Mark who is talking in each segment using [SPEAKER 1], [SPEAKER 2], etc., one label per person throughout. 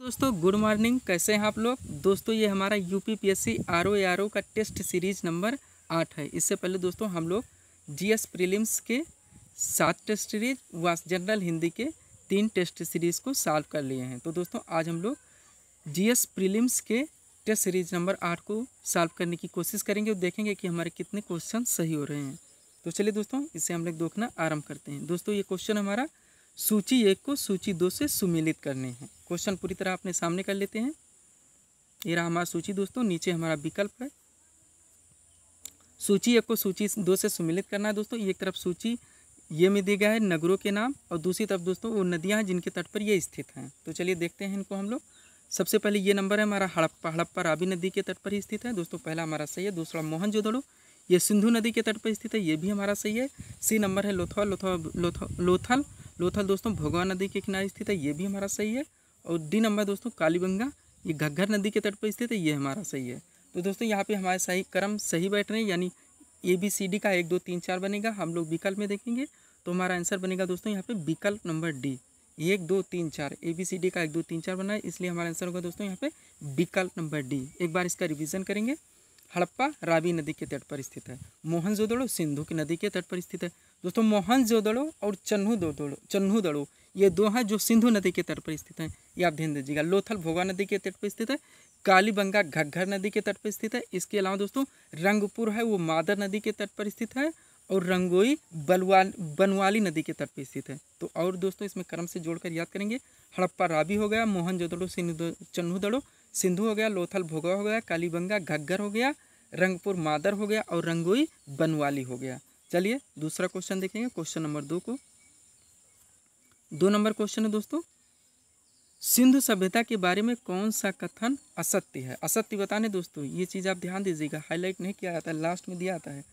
[SPEAKER 1] दोस्तों good morning. कैसे हैं आप लोग। दोस्तों ये हमारा यूपीपीएससी आरओ का टेस्ट सीरीज नंबर 8 है। इससे पहले दोस्तों हम लोग जीएस प्रीलिम्स के 7 टेस्ट सीरीज व जनरल हिंदी के 3 टेस्ट सीरीज को सॉल्व कर लिए हैं। तो दोस्तों आज हम लोग जीएस प्रीलिम्स के टेस्ट सीरीज नंबर 8 को सॉल्व करने की कोशिश करेंगे और देखेंगे कि हमारे कितने क्वेश्चन सही हो रहे हैं। तो चलिए दोस्तों इसे हम लोग देखना आरम्भ करते हैं। दोस्तों ये क्वेश्चन हमारा सूची 1 को सूची 2 से सुमेलित करने हैं। क्वेश्चन पूरी तरह अपने सामने कर लेते हैं। ये रहा हमारा सूची दोस्तों, नीचे हमारा विकल्प है। सूची 1 को सूची 2 से सुमेलित करना है दोस्तों। एक तरफ सूची ये में दिया गया है नगरों के नाम और दूसरी तरफ दोस्तों वो नदियाँ हैं जिनके तट पर ये स्थित हैं। तो चलिए देखते हैं इनको हम लोग। सबसे पहले ये नंबर है हमारा हड़प्पा रावी नदी के तट पर ही स्थित है दोस्तों, पहला हमारा सही है। दूसरा मोहनजोदड़ो ये सिंधु नदी के तट पर स्थित है, ये भी हमारा सही है। सी नंबर है लोथल दोस्तों भोगवा नदी के किनारे स्थित है, ये भी हमारा सही है। और डी नंबर दोस्तों कालीबंगा ये घग्घर नदी के तट पर स्थित है, ये हमारा सही है। तो दोस्तों यहाँ पे हमारे सही क्रम सही बैठ रहे हैं, यानी ABCD का 1 2 3 4 बनेगा। हम लोग विकल्प में देखेंगे तो हमारा आंसर बनेगा दोस्तों यहाँ पे विकल्प नंबर डी, 1 2 3 4। ABCD का 1 2 3 4 बना है, इसलिए हमारा आंसर होगा दोस्तों यहाँ पे विकल्प नंबर डी। एक बार इसका रिवीजन करेंगे। हड़प्पा रावी नदी के तट पर स्थित है। मोहनजोदड़ो सिंधु की नदी के तट पर स्थित है दोस्तों। मोहनजोदड़ो और चन्हुदड़ो ये दो हैं जो सिंधु नदी के तट पर स्थित हैं, ये आप ध्यान दीजिएगा। लोथल भोगा नदी के तट पर स्थित है। कालीबंगा घग्घर नदी के तट पर स्थित है। इसके अलावा दोस्तों रंगपुर है वो मादर नदी के तट पर स्थित है और रंगोई बनवाली नदी के तट पर स्थित है। तो और दोस्तों इसमें क्रम से जोड़कर याद करेंगे। हड़प्पा रावी हो गया, मोहनजोदड़ो चन्हुदड़ो सिंधु हो गया, लोथल भोगा हो गया, कालीबंगा घग्घर हो गया, रंगपुर मादर हो गया और रंगोई बनवाली हो गया। चलिए दूसरा क्वेश्चन देखेंगे, क्वेश्चन नंबर 2 को। 2 नंबर क्वेश्चन है दोस्तों, सिंधु सभ्यता के बारे में कौन सा कथन असत्य है। असत्य बताने दोस्तों, ये चीज़ आप ध्यान दीजिएगा, हाईलाइट नहीं किया जाता है, लास्ट में दिया आता है।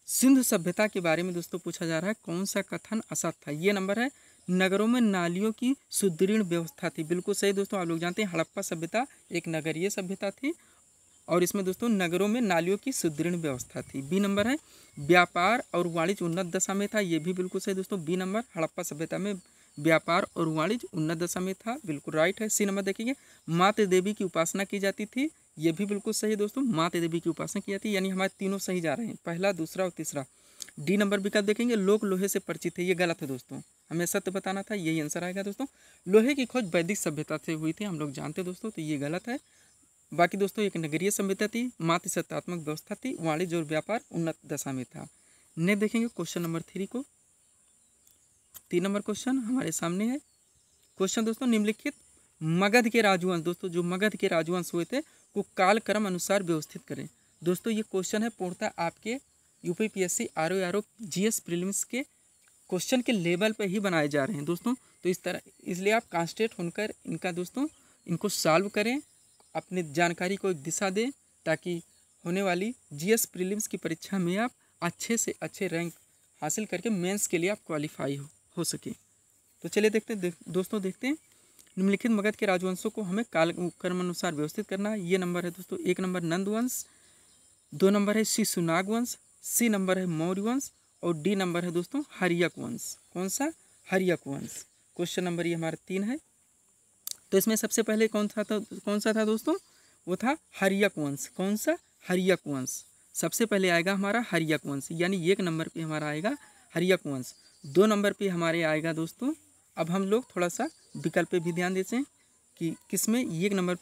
[SPEAKER 1] सिंधु सभ्यता के बारे में दोस्तों पूछा जा रहा है कौन सा कथन असत्य है। ये नंबर है नगरों में नालियों की सुदृढ़ व्यवस्था थी। बिल्कुल सही दोस्तों, आप लोग जानते हैं हड़प्पा सभ्यता एक नगरीय सभ्यता थी और इसमें दोस्तों नगरों में नालियों की सुदृढ़ व्यवस्था थी। बी नंबर है व्यापार और वाणिज्य उन्नत दशा में था, ये भी बिल्कुल सही दोस्तों। बी नंबर हड़प्पा सभ्यता में व्यापार और वाणिज्य उन्नत दशा में था, बिल्कुल राइट है। सी नंबर देखेंगे मातृ देवी की उपासना की जाती थी, ये भी बिल्कुल सही दोस्तों। मातृ देवी की उपासना की जाती है, यानी हमारे तीनों सही जा रहे हैं, पहला दूसरा और तीसरा। डी नंबर विकल्प देखेंगे लोग लोहे से परिचित है, ये गलत है दोस्तों, हमें सत्य बताना था, यही आंसर आएगा दोस्तों। लोहे की खोज वैदिक सभ्यता से हुई थी, हम लोग जानते हैं दोस्तों, तो ये गलत है। बाकी दोस्तों एक नगरीय सभ्यता थी, मातृ सत्तात्मक व्यवस्था थी, वाणिज्य और व्यापार उन्नत दशा में था। नेक्स्ट देखेंगे क्वेश्चन नंबर 3 को। 3 नंबर क्वेश्चन हमारे सामने है। क्वेश्चन दोस्तों निम्नलिखित मगध के राजवंश, दोस्तों जो मगध के राजवंश हुए थे को कालक्रम अनुसार व्यवस्थित करें। दोस्तों ये क्वेश्चन है पूर्णतः आपके यूपीपीएससी आरओ जीएस प्रीलिम्स के क्वेश्चन के लेवल पे ही बनाए जा रहे हैं दोस्तों। तो इस तरह इसलिए आप कॉन्सेंट्रेट होकर इनका दोस्तों इनको सॉल्व करें, अपनी जानकारी को एक दिशा दें, ताकि होने वाली जीएस प्रीलिम्स की परीक्षा में आप अच्छे से अच्छे रैंक हासिल करके मेंस के लिए आप क्वालिफाई हो सके। तो चलिए देखते हैं निम्नलिखित मगध के राजवंशों को हमें कालक्रम अनुसार व्यवस्थित करना है। ये नंबर है दोस्तों, 1 नंबर नंद वंश, 2 नंबर है शिशुनाग वंश, सी नंबर है मौर्य वंश और डी नंबर है दोस्तों हर्यक वंश। कौन सा? हर्यक वंश। क्वेश्चन नंबर ये हमारा 3 है। तो इसमें सबसे पहले कौन सा था दोस्तों? वो था हर्यक वंश। कौन सा? हर्यक वंश। सबसे पहले आएगा हमारा हर्यक वंश, यानी 1 नंबर पे हमारा आएगा हर्यक वंश। 2 नंबर पे हमारे आएगा दोस्तों, अब हम लोग थोड़ा सा विकल्प पे भी ध्यान देते हैं कि किसमें 1 नंबर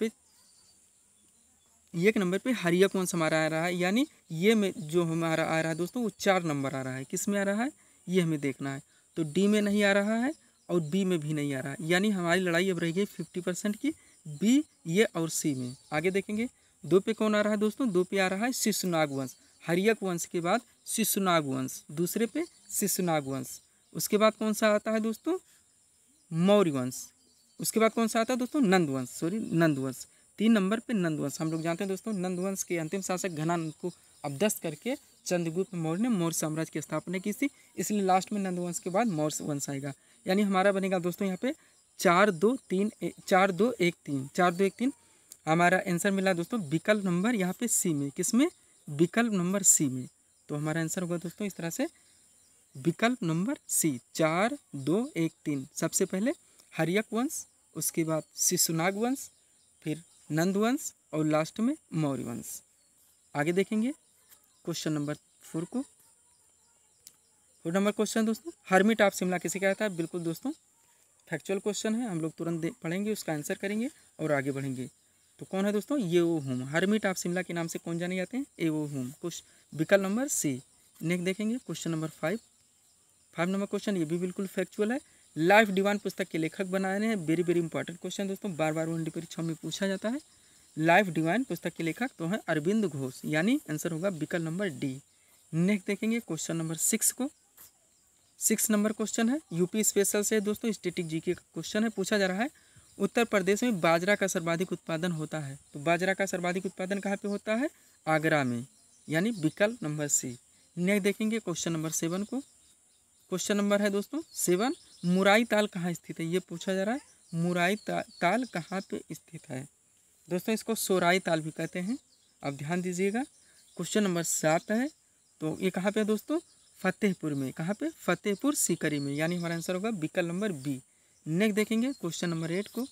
[SPEAKER 1] पे हर्यक वंश हमारा आ रहा है, यानी ये में जो हमारा आ रहा है दोस्तों वो 4 नंबर आ रहा है। किस में आ रहा है ये हमें देखना है। तो डी में नहीं आ रहा है और बी में भी नहीं आ रहा है, यानी हमारी लड़ाई अब रह गई 50% की बी, ये और सी में। आगे देखेंगे 2 पे कौन आ रहा है दोस्तों? 2 पे आ रहा है शिशुनाग वंश। हर्यक वंश के बाद शिशुनाग वंश, दूसरे पे शिशुनाग वंश। उसके बाद कौन सा आता है दोस्तों? मौर्य वंश। उसके बाद कौन सा आता है दोस्तों? नंद वंश। 3 नंबर पे नंद वंश। हम लोग जानते हैं दोस्तों नंद वंश के अंतिम शासक घनानंद को अपदस्थ करके चंद्रगुप्त मौर्य ने मौर्य साम्राज्य की स्थापना की थी, इसलिए लास्ट में नंद वंश के बाद मौर्य वंश आएगा। यानी हमारा बनेगा दोस्तों यहाँ पे 4 2 1 3 हमारा आंसर मिला दोस्तों विकल्प नंबर यहाँ पे सी में। किस में? विकल्प नंबर सी में। तो हमारा आंसर होगा दोस्तों इस तरह से विकल्प नंबर सी 4 2 1 3। सबसे पहले हर्यक वंश, उसके बाद शिशुनाग वंश, फिर नंद वंश और लास्ट में मौर्य वंश। आगे देखेंगे क्वेश्चन नंबर 4 को। 4 नंबर क्वेश्चन दोस्तों, हर्मिट ऑफ शिमला किसे कहता है? बिल्कुल दोस्तों फैक्चुअल क्वेश्चन है, हम लोग तुरंत पढ़ेंगे, उसका आंसर करेंगे और आगे बढ़ेंगे। तो कौन है दोस्तों? येओ हुम। हर्मिट ऑफ शिमला के नाम से कौन जाने जाते हैं? येओ हुम। कुछ विकल्प नंबर सी। नेक्स्ट देखेंगे क्वेश्चन नंबर 5। 5 नंबर क्वेश्चन ये भी बिल्कुल फैक्चुअल है। लाइफ डिवाइन पुस्तक के लेखक बनाए हैं। वेरी वेरी इंपॉर्टेंट क्वेश्चन दोस्तों, बार बार ओएनडी परीक्षाओं में पूछा जाता है। लाइफ डिवाइन पुस्तक के लेखक तो हैं अरविंद घोष, यानी आंसर होगा विकल्प नंबर डी। नेक्स्ट देखेंगे क्वेश्चन नंबर 6 को। 6 नंबर क्वेश्चन है यूपी स्पेशल से दोस्तों, स्टैटिक जीके का क्वेश्चन है। पूछा जा रहा है उत्तर प्रदेश में बाजरा का सर्वाधिक उत्पादन होता है। तो बाजरा का सर्वाधिक उत्पादन कहाँ पे होता है? आगरा में, यानी विकल्प नंबर सी। नेक्स्ट देखेंगे क्वेश्चन नंबर 7 को। क्वेश्चन नंबर है दोस्तों 7, मुराई ताल कहाँ स्थित है? ये पूछा जा रहा है मुराई ताल कहाँ पे स्थित है? दोस्तों इसको सोराई ताल भी कहते हैं, आप ध्यान दीजिएगा। क्वेश्चन नंबर 7 है, तो ये कहाँ पे है दोस्तों? फतेहपुर में। कहाँ पे? फतेहपुर सीकरी में, यानी हमारा आंसर होगा विकल्प नंबर बी। नेक्स्ट देखेंगे क्वेश्चन नंबर 8 को।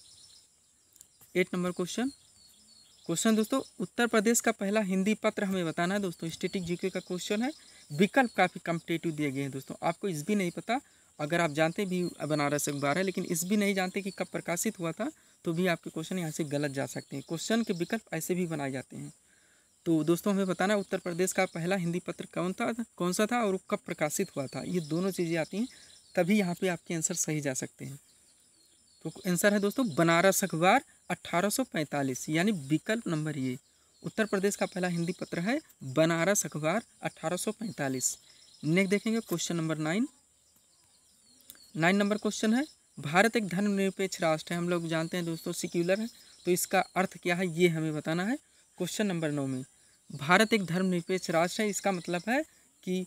[SPEAKER 1] 8 नंबर क्वेश्चन दोस्तों, उत्तर प्रदेश का पहला हिंदी पत्र हमें बताना है दोस्तों। स्टैटिक जीके का क्वेश्चन है, विकल्प काफ़ी कॉम्पिटेटिव दिए गए हैं दोस्तों। आपको इस भी नहीं पता, अगर आप जानते भी बनारस अखबार है, लेकिन इस भी नहीं जानते कि कब प्रकाशित हुआ था, तो भी आपके क्वेश्चन यहाँ से गलत जा सकते हैं। क्वेश्चन के विकल्प ऐसे भी बनाए जाते हैं। तो दोस्तों हमें बताना है उत्तर प्रदेश का पहला हिंदी पत्र कौन सा था और वो कब प्रकाशित हुआ था। ये दोनों चीज़ें आती हैं, तभी यहाँ पे आपके आंसर सही जा सकते हैं। तो आंसर है दोस्तों बनारस अखबार 1845, यानी विकल्प नंबर ये। उत्तर प्रदेश का पहला हिंदी पत्र है बनारस अखबार 1845। नेक्स्ट देखेंगे क्वेश्चन नंबर 9। 9 नंबर क्वेश्चन है, भारत एक धर्मनिरपेक्ष राष्ट्र है। हम लोग जानते हैं दोस्तों सेक्युलर है, तो इसका अर्थ क्या है ये हमें बताना है। क्वेश्चन नंबर 9 में भारत एक धर्मनिरपेक्ष राष्ट्र है, इसका मतलब है कि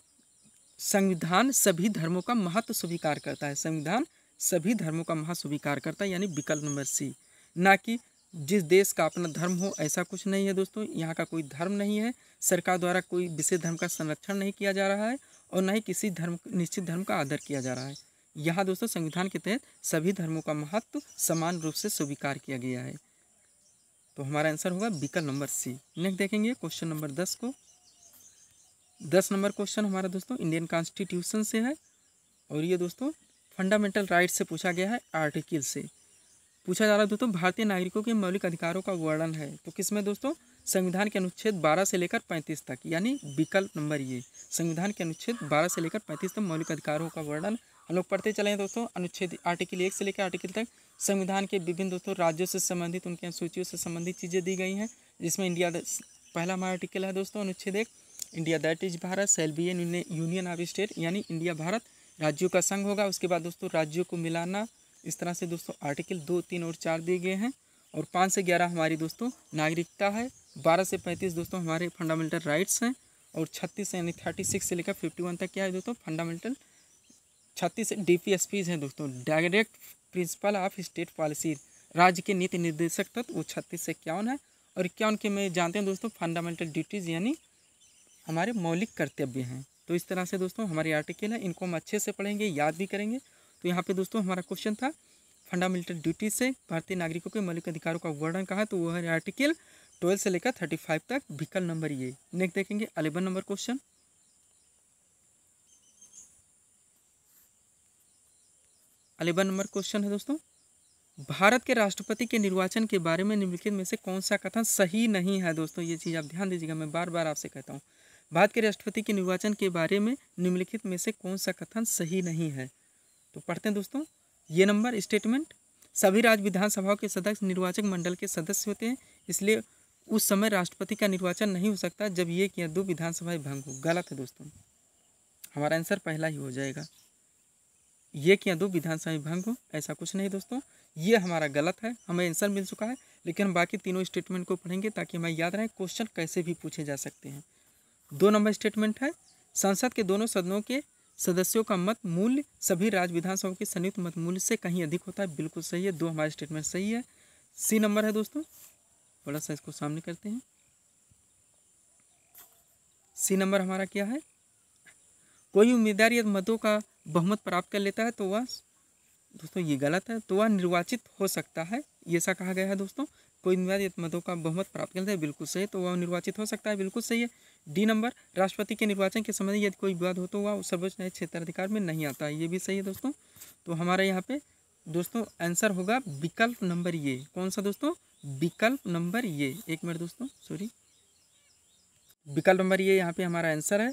[SPEAKER 1] संविधान सभी धर्मों का महत्व स्वीकार करता है। संविधान सभी धर्मों का महत्व स्वीकार करता है, यानी विकल्प नंबर सी। ना कि जिस देश का अपना धर्म हो, ऐसा कुछ नहीं है दोस्तों। यहाँ का कोई धर्म नहीं है, सरकार द्वारा कोई विशेष धर्म का संरक्षण नहीं किया जा रहा है और न ही किसी निश्चित धर्म का आदर किया जा रहा है। यहाँ दोस्तों संविधान के तहत सभी धर्मों का महत्व समान रूप से स्वीकार किया गया है। तो हमारा आंसर होगा विकल्प नंबर सी। नेक्स्ट देखेंगे क्वेश्चन नंबर 10 को। 10 नंबर क्वेश्चन हमारा दोस्तों इंडियन कॉन्स्टिट्यूशन से है, और ये दोस्तों फंडामेंटल राइट्स से पूछा गया है, आर्टिकल से पूछा जा रहा है दोस्तों। भारतीय नागरिकों के मौलिक अधिकारों का वर्णन है, तो किसमें दोस्तों? संविधान के अनुच्छेद 12 से लेकर 35 तक, यानी विकल्प नंबर ये। संविधान के अनुच्छेद 12 से लेकर 35 तक मौलिक अधिकारों का वर्णन हम लोग पढ़ते चले हैं दोस्तों। अनुच्छेद आर्टिकल 1 से लेकर आर्टिकल तक संविधान के विभिन्न दोस्तों राज्यों से संबंधित, उनके अनुसूचियों से संबंधित चीज़ें दी गई हैं, जिसमें इंडिया पहला हमारा आर्टिकल है दोस्तों अनुच्छेद 1, India that is Bharat shall be an union of state, यानी इंडिया भारत राज्यों का संघ होगा। उसके बाद दोस्तों राज्यों को मिलाना, इस तरह से दोस्तों आर्टिकल 2, 3 और 4 दिए गए हैं। और 5 से 11 हमारी दोस्तों नागरिकता है। 12 से 35 दोस्तों हमारे फंडामेंटल राइट्स हैं। और 36 यानी 36 से लेकर 51 तक क्या है दोस्तों? फंडामेंटल 36 DPSPs हैं दोस्तों, direct principle of state policy, राज्य के नीति निर्देशक तत्व, वो 36 से 51 है। और 51 के में जानते हैं दोस्तों फंडामेंटल ड्यूटीज़, यानी हमारे मौलिक कर्तव्य हैं। तो इस तरह से दोस्तों हमारे आर्टिकल है, इनको हम अच्छे से पढ़ेंगे, याद भी करेंगे। तो यहाँ पे दोस्तों हमारा क्वेश्चन था फंडामेंटल ड्यूटीज से भारतीय नागरिकों के मौलिक अधिकारों का वर्णन कहा है, तो वह है आर्टिकल 12 से लेकर 35 तक, विकल्प नंबर ये। नेक्स्ट देखेंगे 11 नंबर क्वेश्चन। 11 नंबर क्वेश्चन है दोस्तों, भारत के राष्ट्रपति के निर्वाचन के बारे में निम्नलिखित में से कौन सा कथन सही नहीं है? दोस्तों ये चीज़ आप ध्यान दीजिएगा, मैं बार बार आपसे कहता हूँ, भारत के राष्ट्रपति के निर्वाचन के बारे में निम्नलिखित में से कौन सा कथन सही नहीं है? तो पढ़ते हैं दोस्तों। ये नंबर स्टेटमेंट, सभी राज्य विधानसभाओं के सदस्य निर्वाचक मंडल के सदस्य होते हैं, इसलिए उस समय राष्ट्रपति का निर्वाचन नहीं हो सकता जब 1 या 2 विधानसभाएं भंग हो। गलत है दोस्तों, हमारा आंसर पहला ही हो जाएगा। 1 या 2 विधानसभाएं भंग हो, ऐसा कुछ नहीं दोस्तों, ये हमारा गलत है। हमें आंसर मिल चुका है, लेकिन हम बाकी तीनों स्टेटमेंट को पढ़ेंगे ताकि हमें याद रहे क्वेश्चन कैसे भी पूछे जा सकते हैं। 2 नंबर स्टेटमेंट है, संसद के दोनों सदनों के सदस्यों का मत मूल्य सभी राज्य विधानसभाओं के संयुक्त मत मूल्य से कहीं अधिक होता है। बिल्कुल सही है, 2 हमारे स्टेटमेंट सही है। सी नंबर है दोस्तों, बड़ा सा इसको सामने करते हैं। सी नंबर हमारा क्या है? कोई उम्मीदवार यदि मतों का बहुमत प्राप्त कर लेता है तो वह दोस्तों ये गलत है, तो वह निर्वाचित हो सकता है, ये ऐसा कहा गया है दोस्तों। कोई निर्वाचित मतों का बहुमत प्राप्त करता है, बिल्कुल सही, तो वह निर्वाचित हो सकता है, बिल्कुल सही है। डी नंबर, राष्ट्रपति के निर्वाचन के संबंध में यदि कोई विवाद हो तो वह सर्वोच्च न्यायिक क्षेत्राधिकार में नहीं आता है, ये भी सही है दोस्तों। तो हमारा यहाँ पे दोस्तों आंसर होगा विकल्प नंबर ये। कौन सा दोस्तों? विकल्प नंबर ये। एक मिनट दोस्तों, सॉरी, विकल्प नंबर ये यहाँ पे हमारा आंसर है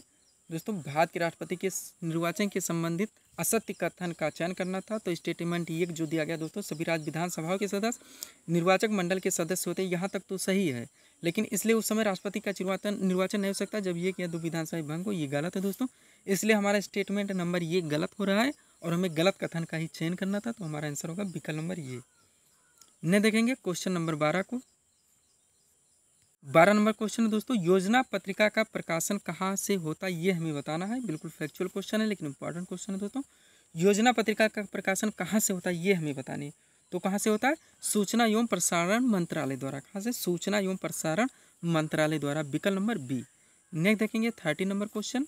[SPEAKER 1] दोस्तों। भारत के राष्ट्रपति के निर्वाचन के संबंधित असत्य कथन का चयन करना था, तो स्टेटमेंट एक जो दिया गया दोस्तों, सभी राज्य विधानसभाओं के सदस्य निर्वाचक मंडल के सदस्य होते हैं, यहाँ तक तो सही है, लेकिन इसलिए उस समय राष्ट्रपति का निर्वाचन नहीं हो सकता जब एक या दो विधानसभा भंग हो, ये गलत है दोस्तों। इसलिए हमारा स्टेटमेंट नंबर ये गलत हो रहा है और हमें गलत कथन का ही चयन करना था, तो हमारा आंसर होगा विकल्प नंबर ये। न देखेंगे क्वेश्चन नंबर 12 को। 12 नंबर क्वेश्चन है दोस्तों, योजना पत्रिका का प्रकाशन कहाँ से होता है ये हमें बताना है। बिल्कुल फैक्चुअल क्वेश्चन है लेकिन इंपॉर्टेंट क्वेश्चन है दोस्तों। योजना पत्रिका का प्रकाशन कहाँ से होता है ये हमें बतानी है। तो कहाँ से होता है? सूचना एवं प्रसारण मंत्रालय द्वारा। कहाँ से? सूचना एवं प्रसारण मंत्रालय द्वारा, विकल्प नंबर बी। नेक्स्ट देखेंगे 13 नंबर क्वेश्चन,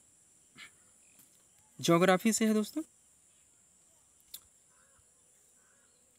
[SPEAKER 1] ज्योग्राफी से है दोस्तों।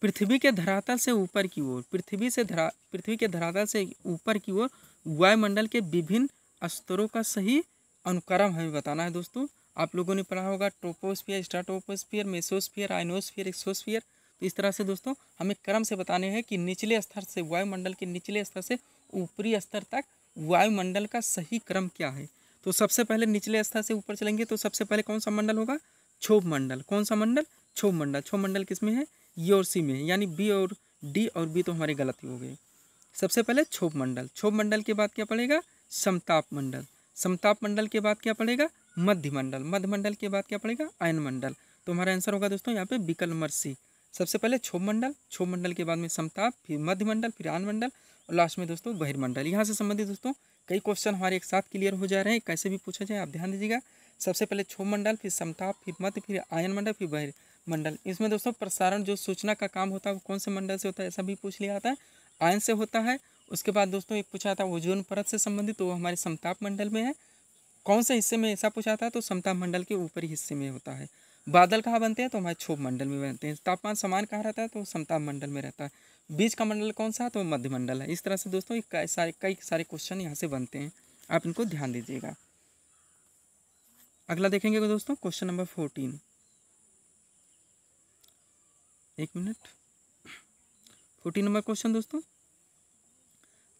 [SPEAKER 1] पृथ्वी के धरातल से ऊपर की ओर, पृथ्वी के धरातल से ऊपर की ओर वायुमंडल के विभिन्न स्तरों का सही अनुक्रम हमें बताना है दोस्तों। आप लोगों ने पढ़ा होगा troposphere, stratosphere, mesosphere, ionosphere, exosphere. तो इस तरह से दोस्तों हमें क्रम से बताने हैं कि निचले स्तर से, वायुमंडल के निचले स्तर से ऊपरी स्तर तक वायुमंडल का सही क्रम क्या है। तो सबसे पहले निचले स्तर से ऊपर चलेंगे तो सबसे पहले कौन सा मंडल होगा? क्षोभ मंडल। कौन सा मंडल? क्षोभ मंडल। क्षोभ मंडल किस में है? ये और सी में है, यानी बी और डी और बी तो हमारी गलती हो गई। सबसे पहले क्षोभ मंडल, क्षोभ मंडल के बाद क्या पड़ेगा? समताप मंडल, समताप मंडल के बाद क्या पड़ेगा? मध्य मंडल, मध्य मंडल के बाद क्या पड़ेगा? आयन मंडल। तो हमारा आंसर होगा दोस्तों यहाँ पे विकल्प नंबर सी। सबसे पहले क्षोभ मंडल, क्षोभ मंडल के बाद में समताप, फिर मध्य मंडल, फिर आयन मंडल और लास्ट में दोस्तों बहिर्मंडल। यहाँ से संबंधित दोस्तों कई क्वेश्चन हमारे एक साथ क्लियर हो जा रहे हैं, कैसे भी पूछा जाए आप ध्यान दीजिएगा। सबसे पहले क्षोभ मंडल, फिर समताप, फिर मध्य, फिर आयन मंडल, फिर बहिर्मंडल। इसमें दोस्तों प्रसारण जो सूचना का काम होता है वो कौन से मंडल से होता है, ऐसा भी पूछ लिया जाता है, आयन से होता है। उसके बाद दोस्तों एक पूछा था ओजोन परत से संबंधित, तो वो हमारे समताप मंडल में है। कौन से हिस्से में ऐसा पूछा था, तो समताप मंडल के ऊपरी हिस्से में होता है। बादल कहाँ बनते हैं, तो हमारे क्षोभ मंडल में बनते हैं। तापमान समान कहाँ रहता है, तो समताप मंडल में रहता है। बीच का मंडल कौन सा है, तो मध्य मंडल है। इस तरह से दोस्तों कई सारे क्वेश्चन यहाँ से बनते हैं, आप इनको ध्यान दीजिएगा। अगला देखेंगे दोस्तों क्वेश्चन नंबर 14। एक मिनट, 14 नंबर क्वेश्चन दोस्तों,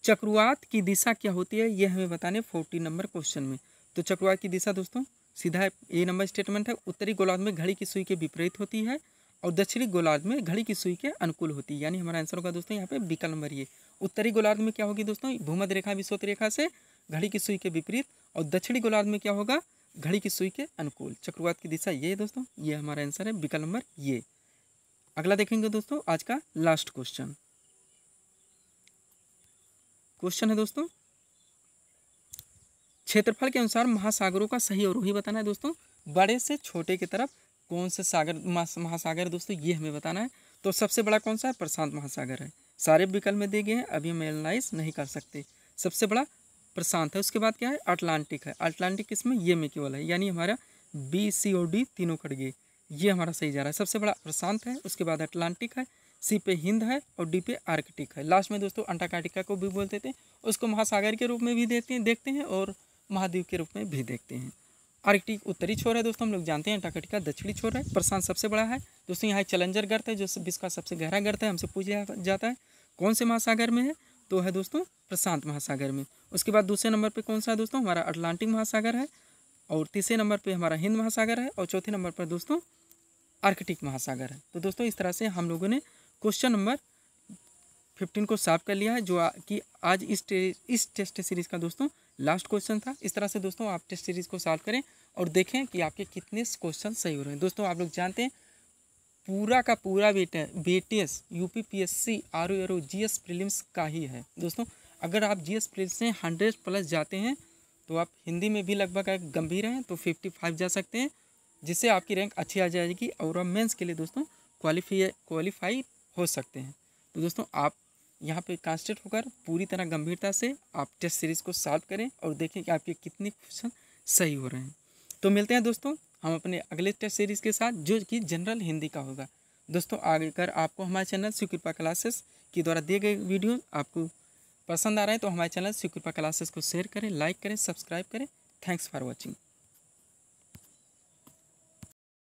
[SPEAKER 1] चक्रवात की दिशा क्या होती है ये हमें बताने 14 नंबर क्वेश्चन में। तो चक्रवात की दिशा दोस्तों सीधा ए नंबर स्टेटमेंट है, उत्तरी गोलार्ध में घड़ी की सुई के विपरीत होती है और दक्षिणी गोलार्ध में घड़ी की सुई के अनुकूल होती है, यानी हमारा आंसर होगा दोस्तों यहाँ पे विकल्प नंबर ये। उत्तरी गोलार्ध में क्या होगी दोस्तों? भूमध्य रेखा विषुवत रेखा से घड़ी की सुई के विपरीत, और दक्षिणी गोलार्ध में क्या होगा? घड़ी की सुई के अनुकूल। चक्रवात की दिशा ये है दोस्तों, ये हमारा आंसर है विकल्प नंबर ये। अगला देखेंगे दोस्तों आज का लास्ट क्वेश्चन है दोस्तों, क्षेत्रफल के अनुसार महासागरों का सही अवरोही बताना है दोस्तों। बड़े से छोटे की तरफ कौन से सागर महासागर दोस्तों ये हमें बताना है। तो सबसे बड़ा कौन सा है? प्रशांत महासागर है। सारे विकल्प में दिए गए हैं, अभी हम एनालाइज नहीं कर सकते। सबसे बड़ा प्रशांत है, उसके बाद क्या है? अटलांटिक है। अटलांटिक किसमें? ये में केवल है, यानी हमारा बी सी और डी तीनों कट गए, ये हमारा सही जा रहा है। सबसे बड़ा प्रशांत है, उसके बाद अटलांटिक है, सी पे हिंद है और डी पे आर्कटिक है। लास्ट में दोस्तों अंटार्कटिका को भी बोलते थे, उसको महासागर के रूप में भी देखते हैं और महाद्वीप के रूप में भी देखते हैं। आर्कटिक उत्तरी छोर है दोस्तों, हम लोग जानते हैं। अंटार्कटिका दक्षिणी छोर है। प्रशांत सबसे बड़ा है दोस्तों। यहाँ चैलेंजर गर्त है जो विश्व का सबसे गहरा गर्त है, हमसे पूछा जाता है कौन से महासागर में है, तो है दोस्तों प्रशांत महासागर में। उसके बाद दूसरे नंबर पे कौन सा है दोस्तों? हमारा अटलांटिक महासागर है, और तीसरे नंबर पे हमारा हिंद महासागर है, और चौथे नंबर पर दोस्तों आर्कटिक महासागर है। तो दोस्तों इस तरह से हम लोगों ने क्वेश्चन नंबर 15 को सॉल्व कर लिया है, जो कि आज इस टेस्ट सीरीज़ का दोस्तों लास्ट क्वेश्चन था। इस तरह से दोस्तों आप टेस्ट सीरीज़ को सॉल्व करें और देखें कि आपके कितने क्वेश्चन सही हो रहे हैं। दोस्तों आप लोग जानते हैं पूरा का पूरा weightage UPPSC RO GS prelims का ही है दोस्तों। अगर आप जीएस प्रीलिम्स में 100+ जाते हैं तो आप हिंदी में भी लगभग गंभीर हैं तो 55 जा सकते हैं, जिससे आपकी रैंक अच्छी आ जाएगी और आप मेंस के लिए दोस्तों क्वालिफाई हो सकते हैं। तो दोस्तों आप यहाँ पे कॉन्सेंट्रेट होकर पूरी तरह गंभीरता से आप टेस्ट सीरीज़ को सॉल्व करें और देखें कि आपके कितने क्वेश्चन सही हो रहे हैं। तो मिलते हैं दोस्तों हम अपने अगले टेस्ट सीरीज़ के साथ, जो कि जनरल हिंदी का होगा। दोस्तों अगर आपको हमारे चैनल शिव कृपा क्लासेस के द्वारा दिए गए वीडियो आपको पसंद आ रहा है तो हमारे चैनल शिव कृपा क्लासेस को शेयर करें, लाइक करें, सब्सक्राइब करें। Thanks for watching.